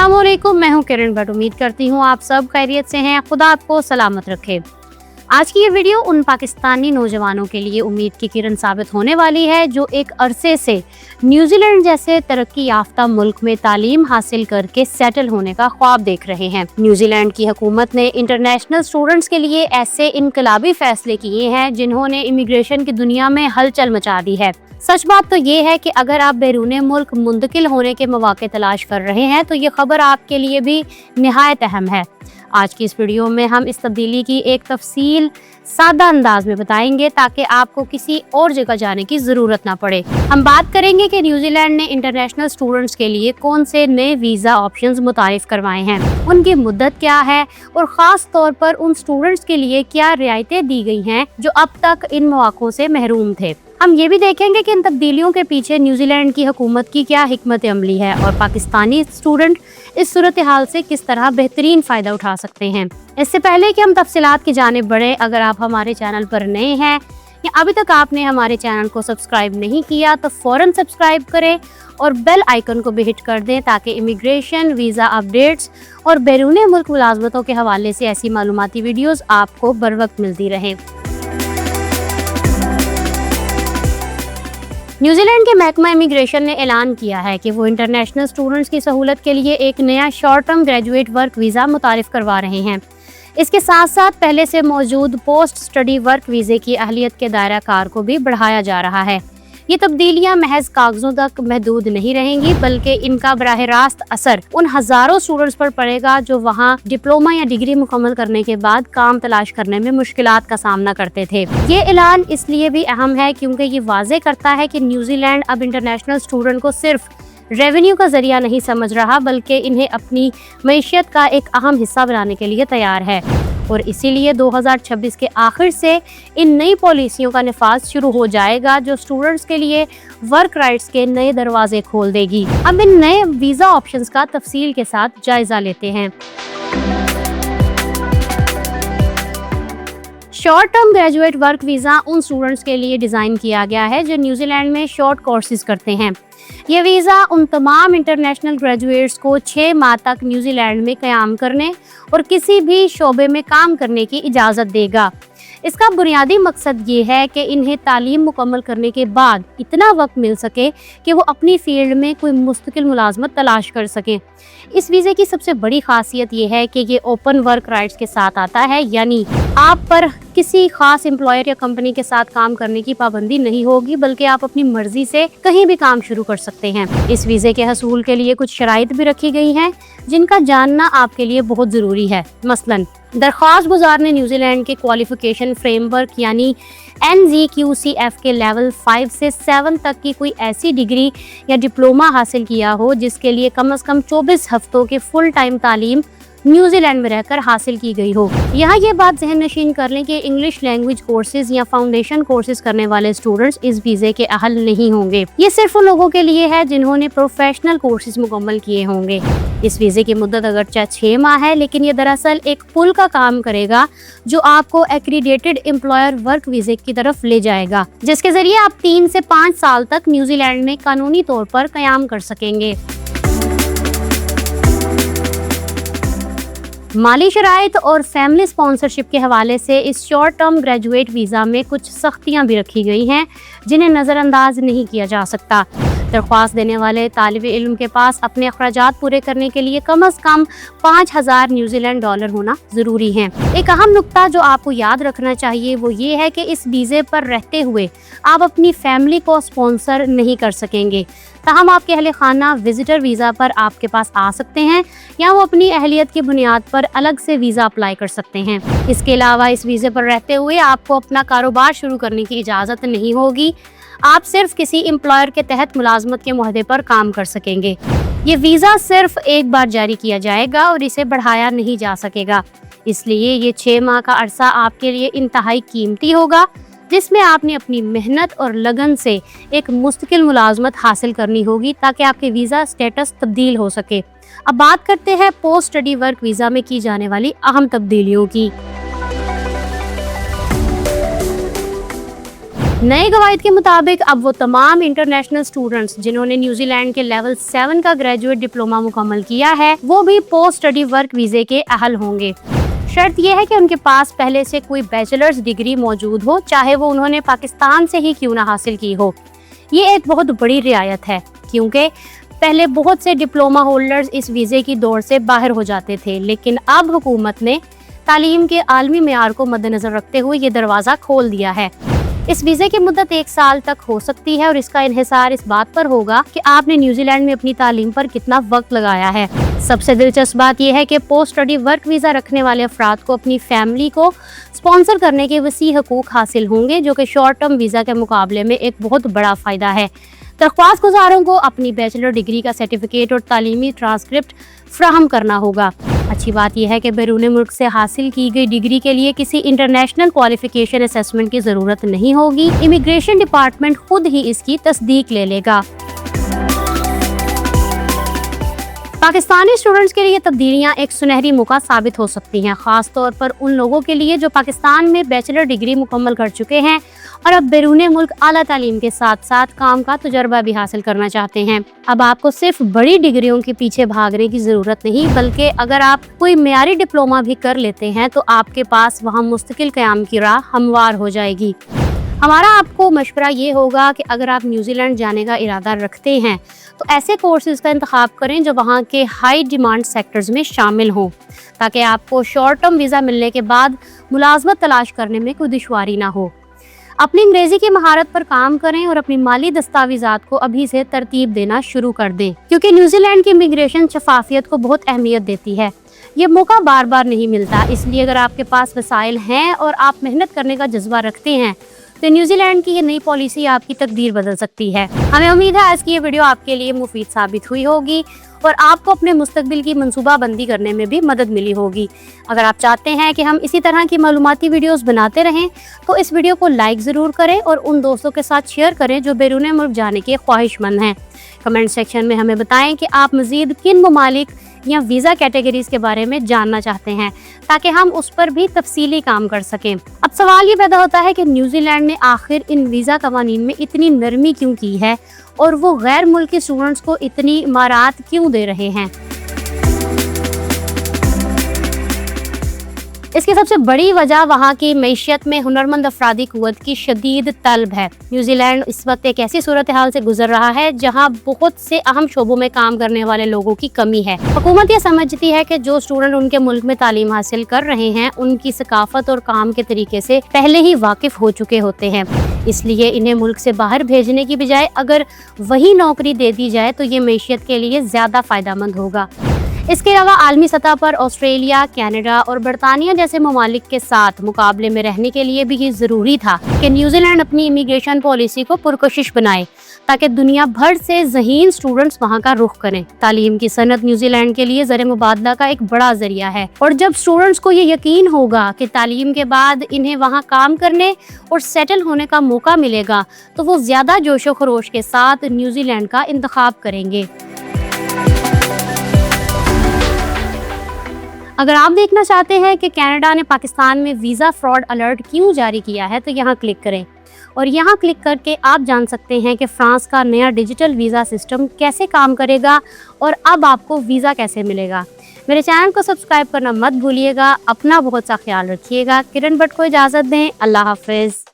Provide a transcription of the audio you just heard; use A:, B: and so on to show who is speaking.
A: अस्सलाम वालेकुम, मैं हूं किरण भट्ट। उम्मीद करती हूं आप सब खैरियत से हैं। खुदा आपको सलामत रखे। आज की ये वीडियो उन पाकिस्तानी नौजवानों के लिए उम्मीद की किरण साबित होने वाली है जो एक अरसे से न्यूजीलैंड जैसे तरक्की याफ्ता मुल्क में तालीम हासिल करके सेटल होने का ख्वाब देख रहे हैं। न्यूजीलैंड की हुकूमत ने इंटरनेशनल स्टूडेंट्स के लिए ऐसे इनकलाबी फैसले किए हैं जिन्होंने इमिग्रेशन की दुनिया में हलचल मचा दी है। सच बात तो ये है कि अगर आप बैरून मुल्क मुंतकिल होने के मौके तलाश कर रहे हैं तो ये खबर आपके लिए भी निहायत अहम है। आज की इस वीडियो में हम इस तब्दीली की एक तफसील सादा अंदाज में बताएंगे ताकि आपको किसी और जगह जाने की ज़रूरत ना पड़े। हम बात करेंगे कि न्यूजीलैंड ने इंटरनेशनल स्टूडेंट्स के लिए कौन से नए वीज़ा ऑप्शंस मुतारिफ करवाए हैं, उनकी मुद्दत क्या है और ख़ास तौर पर उन स्टूडेंट्स के लिए क्या रियायतें दी गई हैं जो अब तक इन मौक़ों से महरूम थे। हम ये भी देखेंगे कि इन तब्दीलियों के पीछे न्यूजीलैंड की हुकूमत की क्या हिकमत अमली है और पाकिस्तानी स्टूडेंट इस सूरत हाल से किस तरह बेहतरीन फ़ायदा उठा सकते हैं। इससे पहले कि हम तफसीलात की जानिब बढ़े, अगर आप हमारे चैनल पर नए हैं या अभी तक आपने हमारे चैनल को सब्सक्राइब नहीं किया तो फ़ौरन सब्सक्राइब करें और बेल आइकन को भी हिट कर दें ताकि इमिग्रेशन, वीज़ा अपडेट्स और बैरून मुल्क मुलाजमतों के हवाले से ऐसी मालूमाती वीडियोज़ आपको बर वक्त मिलती रहें। न्यूजीलैंड के महकमा इमिग्रेशन ने ऐलान किया है कि वो इंटरनेशनल स्टूडेंट्स की सहूलत के लिए एक नया short term graduate work visa मुतारिफ करवा रहे हैं। इसके साथ साथ पहले से मौजूद पोस्ट स्टडी वर्क वीज़े की अहलियत के दायरा कार को भी बढ़ाया जा रहा है। ये तब्दीलियां महज कागजों तक महदूद नहीं रहेंगी बल्कि इनका बराह रास्त असर उन हज़ारों स्टूडेंट्स पर पड़ेगा जो वहां डिप्लोमा या डिग्री मुकम्मल करने के बाद काम तलाश करने में मुश्किलात का सामना करते थे। ये ऐलान इसलिए भी अहम है क्योंकि ये वाज़े करता है कि न्यूजीलैंड अब इंटरनेशनल स्टूडेंट को सिर्फ रेवेन्यू का जरिया नहीं समझ रहा बल्कि इन्हें अपनी मईशत का एक अहम हिस्सा बनाने के लिए तैयार है और इसीलिए 2026 के आखिर से इन नई पॉलिसियों का निफाज शुरू हो जाएगा जो स्टूडेंट्स के लिए वर्क राइट्स के नए दरवाजे खोल देगी। अब इन नए वीज़ा ऑप्शंस का तफसील के साथ जायजा लेते हैं। Short term graduate work visa उन स्टूडेंट्स के लिए डिज़ाइन किया गया है जो न्यूजीलैंड में शॉर्ट कोर्सेज करते हैं। ये वीज़ा उन तमाम इंटरनेशनल ग्रेजुएट्स को 6 माह तक न्यूजीलैंड में क़याम करने और किसी भी शोबे में काम करने की इजाज़त देगा। इसका बुनियादी मकसद ये है कि इन्हें तालीम मुकम्मल करने के बाद इतना वक्त मिल सके कि वो अपनी फील्ड में कोई मुस्तकिल मुलाजमत तलाश कर सकें। इस वीज़े की सबसे बड़ी खासियत ये है कि ये ओपन वर्क राइट्स के साथ आता है, यानी आप पर किसी खास एम्प्लॉयर या कंपनी के साथ काम करने की पाबंदी नहीं होगी बल्कि आप अपनी मर्जी से कहीं भी काम शुरू कर सकते हैं। इस वीज़े के हसूल के लिए कुछ शराइत भी रखी गई हैं जिनका जानना आपके लिए बहुत ज़रूरी है। मसलन दरख्वास्त गुजार ने न्यूजीलैंड के क्वालिफिकेशन फ्रेमवर्क यानी NGQCF के लेवल 5 से 7 तक की कोई ऐसी डिग्री या डिप्लोमा हासिल किया हो जिसके लिए कम से कम 24 हफ्तों के फुल टाइम तालीम न्यूजीलैंड में रहकर हासिल की गई हो। यहाँ ये बात ज़हन नशीन कर लें कि इंग्लिश लैंग्वेज कोर्सेज या फाउंडेशन कोर्सेज करने वाले स्टूडेंट्स इस वीज़े के अहल नहीं होंगे। ये सिर्फ उन लोगों के लिए है जिन्होंने प्रोफेशनल कोर्सेज मुकम्मल किए होंगे। इस वीज़े की मुद्दत अगरचे 6 माह है लेकिन ये दरअसल एक पुल का काम करेगा जो आपको एक्रीडेटेड एम्प्लॉयर वर्क वीज़े की तरफ ले जाएगा, जिसके जरिए आप 3 से 5 साल तक न्यूजीलैंड में कानूनी तौर पर क़याम कर सकेंगे। माली शराइत और फैमिली स्पॉन्सरशिप के हवाले से इस शॉर्ट टर्म ग्रेजुएट वीज़ा में कुछ सख्तियां भी रखी गई हैं जिन्हें नज़रअंदाज नहीं किया जा सकता। दरख्वास्त देने वाले तालिब इल्म के पास अपने अखराजात पूरे करने के लिए कम से कम 5000 न्यूजीलैंड डॉलर होना ज़रूरी है। एक अहम नुक्ता जो आपको याद रखना चाहिए वो ये है कि इस वीज़े पर रहते हुए आप अपनी फैमिली को स्पॉन्सर नहीं कर सकेंगे। ताहम आपके अहले खाना विजिटर वीज़ा पर आपके पास आ सकते हैं या वो अपनी अहलियत की बुनियाद पर अलग से वीज़ा अप्लाई कर सकते हैं। इसके अलावा इस वीज़े पर रहते हुए आपको अपना कारोबार शुरू करने की इजाज़त नहीं होगी। आप सिर्फ किसी एम्प्लॉयर के तहत मुलाजमत के मुहदे पर काम कर सकेंगे। ये वीज़ा सिर्फ एक बार जारी किया जाएगा और इसे बढ़ाया नहीं जा सकेगा, इसलिए ये 6 माह का अरसा आपके लिए इंतहाई कीमती होगा जिसमें आपने अपनी मेहनत और लगन से एक मुस्तकिल मुलाजमत हासिल करनी होगी ताकि आपके वीज़ा स्टेटस तब्दील हो सके। अब बात करते हैं पोस्ट स्टडी वर्क वीज़ा में की जाने वाली अहम तब्दीलियों की। नए कवायद के मुताबिक अब वो तमाम इंटरनेशनल स्टूडेंट्स जिन्होंने न्यूजीलैंड के लेवल 7 का ग्रेजुएट डिप्लोमा मुकम्मल किया है, वो भी पोस्ट स्टडी वर्क वीजे के अहल होंगे। शर्त यह है कि उनके पास पहले से कोई बैचलर्स डिग्री मौजूद हो, चाहे वो उन्होंने पाकिस्तान से ही क्यों ना हासिल की हो। ये एक बहुत बड़ी रियायत है, क्योंकि पहले बहुत से डिप्लोमा होल्डर्स इस वीज़े की दौड़ से बाहर हो जाते थे, लेकिन अब हुकूमत ने तालीम के आलमी मेयार को मद्देनज़र रखते हुए ये दरवाज़ा खोल दिया है। इस वीज़े की मुद्दत 1 साल तक हो सकती है और इसका इन्हिसार इस बात पर होगा कि आपने न्यूजीलैंड में अपनी तालीम पर कितना वक्त लगाया है। सबसे दिलचस्प बात यह है कि पोस्ट स्टडी वर्क वीज़ा रखने वाले अफराद को अपनी फैमिली को स्पॉन्सर करने के वसी हकूक हासिल होंगे, जो कि शॉर्ट टर्म वीज़ा के मुकाबले में एक बहुत बड़ा फ़ायदा है। दरख्वास्त गुजारों को अपनी बैचलर डिग्री का सर्टिफिकेट और तालीमी ट्रांसक्रिप्ट फ्राहम करना होगा। अच्छी बात यह है कि बैरून मुल्क से हासिल की गई डिग्री के लिए किसी इंटरनेशनल क्वालिफिकेशन असेसमेंट की ज़रूरत नहीं होगी। इमिग्रेशन डिपार्टमेंट खुद ही इसकी तस्दीक ले लेगा। पाकिस्तानी स्टूडेंट्स के लिए तब्दीलियां एक सुनहरी मौका साबित हो सकती हैं, खास तौर पर उन लोगों के लिए जो पाकिस्तान में बैचलर डिग्री मुकम्मल कर चुके हैं और अब बैरून मुल्क आला तालीम के साथ साथ काम का तजर्बा भी हासिल करना चाहते हैं। अब आपको सिर्फ बड़ी डिग्रियों के पीछे भागने की ज़रूरत नहीं, बल्कि अगर आप कोई मेयारी डिप्लोमा भी कर लेते हैं तो आपके पास वहाँ मुस्तकिल क़याम की राह हमवार हो जाएगी। हमारा आपको मशवरा ये होगा कि अगर आप न्यूजीलैंड जाने का इरादा रखते हैं तो ऐसे कोर्सेज़ का इंतखाब करें जो वहाँ के हाई डिमांड सेक्टर्स में शामिल हों, ताकि आपको शॉर्ट टर्म वीज़ा मिलने के बाद मुलाजमत तलाश करने में कोई दुश्वारी ना हो। अपनी अंग्रेज़ी की महारत पर काम करें और अपनी माली दस्तावेज़ात को अभी से तरतीब देना शुरू कर दें, क्योंकि न्यूजीलैंड की इमिग्रेशन शफाफियत को बहुत अहमियत देती है। ये मौका बार बार नहीं मिलता, इसलिए अगर आपके पास वसाइल हैं और आप मेहनत करने का जज्बा रखते हैं तो न्यूजीलैंड की ये नई पॉलिसी आपकी तकदीर बदल सकती है। हमें उम्मीद है आज की ये वीडियो आपके लिए मुफीद साबित हुई होगी और आपको अपने मुस्तकबिल की मंसूबाबंदी करने में भी मदद मिली होगी। अगर आप चाहते हैं कि हम इसी तरह की मालूमाती वीडियोस बनाते रहें तो इस वीडियो को लाइक ज़रूर करें और उन दोस्तों के साथ शेयर करें जो बैरून मुल्क जाने के ख्वाहिशमंद हैं। कमेंट सेक्शन में हमें बताएं कि आप मज़ीद किन ममालिक या वीज़ा कैटेगरीज के बारे में जानना चाहते हैं, ताकि हम उस पर भी तफसीली काम कर सकें। अब सवाल ये पैदा होता है कि न्यूजीलैंड ने आखिर इन वीज़ा कवानीन में इतनी नरमी क्यों की है और वो गैर मुल्की स्टूडेंट्स को इतनी इमारात क्यों दे रहे हैं। इसकी सबसे बड़ी वजह वहाँ की मईशत में हुनरमंद अफरादी कुव्वत की शदीद तलब है। न्यूजीलैंड इस वक्त एक ऐसी सूरत हाल से गुजर रहा है जहाँ बहुत से अहम शोबों में काम करने वाले लोगों की कमी है। हुकूमत ये समझती है कि जो स्टूडेंट उनके मुल्क में तालीम हासिल कर रहे हैं उनकी सकाफत और काम के तरीके से पहले ही वाकिफ हो चुके होते हैं, इसलिए इन्हें मुल्क से बाहर भेजने की बजाय अगर वही नौकरी दे दी जाए तो ये मईशत के लिए ज़्यादा फ़ायदेमंद होगा। इसके अलावा आलमी सतह पर ऑस्ट्रेलिया, कनाडा और बरतानिया जैसे ममालिक के साथ मुकाबले में रहने के लिए भी ये ज़रूरी था कि न्यूजीलैंड अपनी इमिग्रेशन पॉलिसी को पुरकशिश बनाए, ताकि दुनिया भर से ज़हीन स्टूडेंट्स वहाँ का रुख करें। तालीम की सनत न्यूजीलैंड के लिए ज़र मुबादला का एक बड़ा ज़रिया है, और जब स्टूडेंट्स को ये यकीन होगा कि तालीम के बाद इन्हें वहाँ काम करने और सेटल होने का मौका मिलेगा तो वो ज़्यादा जोश व खरोश के साथ न्यूजीलैंड का इंतखाब करेंगे। अगर आप देखना चाहते हैं कि कनाडा ने पाकिस्तान में वीज़ा फ्रॉड अलर्ट क्यों जारी किया है तो यहाँ क्लिक करें, और यहाँ क्लिक करके आप जान सकते हैं कि फ्रांस का नया डिजिटल वीज़ा सिस्टम कैसे काम करेगा और अब आपको वीज़ा कैसे मिलेगा। मेरे चैनल को सब्सक्राइब करना मत भूलिएगा। अपना बहुत सा ख्याल रखिएगा। किरण भट्ट को इजाज़त दें। अल्लाह हाफिज़।